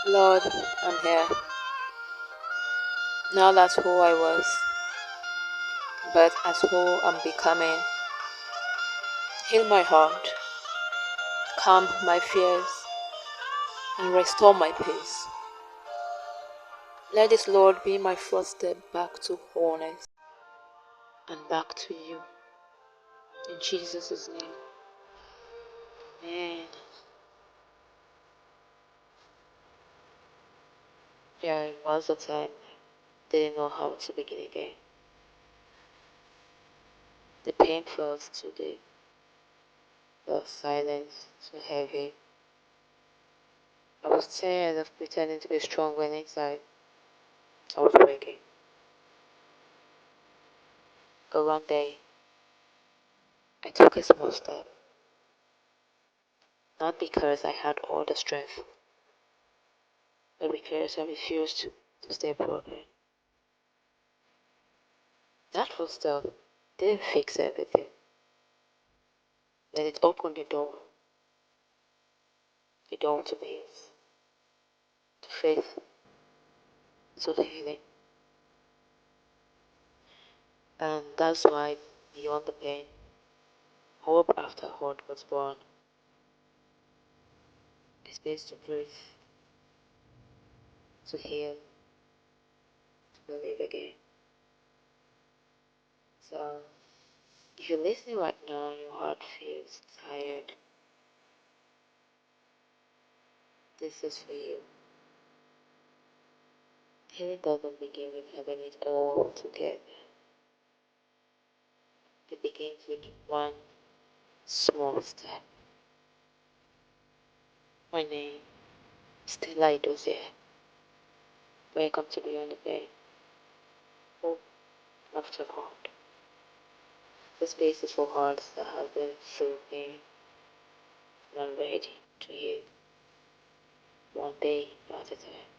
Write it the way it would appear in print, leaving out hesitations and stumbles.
Lord, I'm here. Not as who I was, but as who I'm becoming. Heal my heart, calm my fears, and restore my peace. Let this, Lord, be my first step back to wholeness and back to you. In Jesus' name. Amen. There was a time I didn't know how to begin again. The pain felt too deep, the silence too heavy. I was tired of pretending to be strong when inside I was breaking. One day, I took a small step, not because I had all the strength, but because I refused to stay broken. That first step didn't fix everything, but it opened the door to peace, to faith, to healing. And that's why, beyond the pain, hope after hurt was born. A space to breathe, to heal, to believe again. So, if you're listening right now and your heart feels tired, this is for you. Healing doesn't begin with having it all together. It begins with one small step. My name is Stella Idozie. Welcome to Beyond the Pain. Hope after heart. The space is for hearts that have been through pain and are ready to heal. One day at a time.